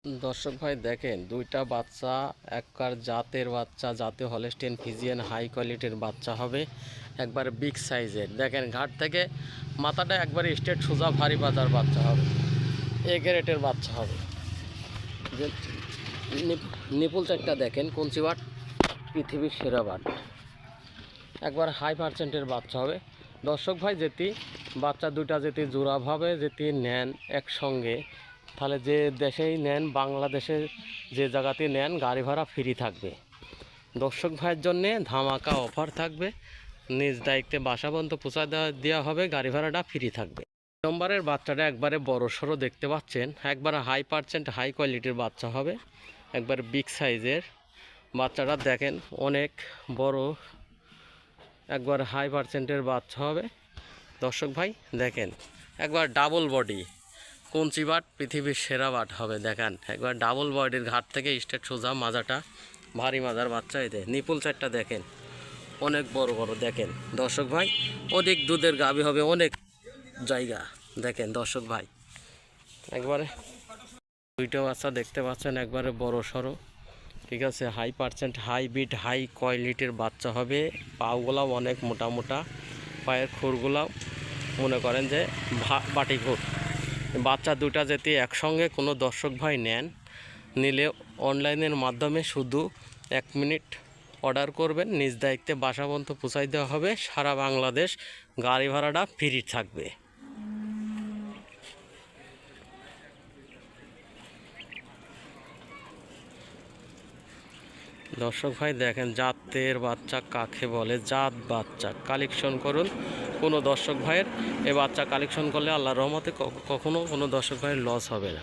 দর্শক ভাই দেখেন দুইটা বাচ্চা একবার জাতের বাচ্চা, জাতে হলস্টেইন ফ্রিজিয়ান হাই কোয়ালিটির বাচ্চা হবে, একবার বিগ সাইজের। দেখেন ঘাট থেকে মাথাটা একবার স্ট্রেট সোজা ভারী বাজার বাচ্চা হবে, এ গ্রেটের বাচ্চা হবে। যে নিপুল চারটা দেখেন কঞ্চি বাট, পৃথিবীর সেরা বাট, একবার হাই পার্সেন্টের বাচ্চা হবে। দর্শক ভাই যেটি বাচ্চা দুইটা যেটি জোড়াভাবে যেটি নেন একসঙ্গে, তাহলে যে দেশেই নেন, বাংলাদেশে যে জায়গাতে নেন গাড়ি ভাড়া ফ্রি থাকবে। দর্শক ভাইয়ের জন্যে ধামাকা অফার থাকবে, নিজ দায়িত্বে বাসা পর্যন্ত পৌঁছা দেওয়া হবে, গাড়ি ভাড়াটা ফ্রি থাকবে। নম্বরের বাচ্চাটা একবারে বড় সড়ো দেখতে পাচ্ছেন, একবারে হাই পার্সেন্ট হাই কোয়ালিটির বাচ্চা হবে, একবার বিগ সাইজের বাচ্চাটা দেখেন অনেক বড়, একবার হাই পার্সেন্টের বাচ্চা হবে। দর্শক ভাই দেখেন একবার ডাবল বডি কঞ্চি বাট, পৃথিবীর সেরা বাট হবে। দেখেন একবার ডাবল বডির ঘাট থেকে স্ট্রেট সোজা মাজাটা ভারী মাজার বাচ্চা। এতে নিপুল চারটা দেখেন অনেক বড় বড়। দেখেন দর্শক ভাই অধিক দুধের গাভী হবে, অনেক জায়গা। দেখেন দর্শক ভাই একবারে দুইটা বাচ্চা দেখতে পাচ্ছেন, একবারে বড় সড়ো, ঠিক আছে। হাই পার্সেন্ট হাই বিট হাই কোয়ালিটির বাচ্চা হবে। পাগুলাও অনেক মোটা মোটা, পায়ের খুরগুলাও মনে করেন যে বাটি খুর। বাচ্চা দুটা যেতে একসঙ্গে কোনো দর্শক ভাই নেন, নিলে অনলাইনের মাধ্যমে শুধু 1 মিনিট অর্ডার করবেন, নিজ দায়িত্বে বাসা পর্যন্ত পৌঁছাই দেওয়া হবে। সারা বাংলাদেশ গাড়ি ভাড়াটা ফ্রি থাকবে। দর্শক ভাই দেখেন জাতের বাচ্চা কাকে বলে, জাত বাচ্চা কালেকশন করুন। কোনো দর্শক ভাইয়ের এ বাচ্চা কালেকশন করলে আল্লাহর রহমতে কখনো কোনো দর্শক ভাইয়ের লস হবে না।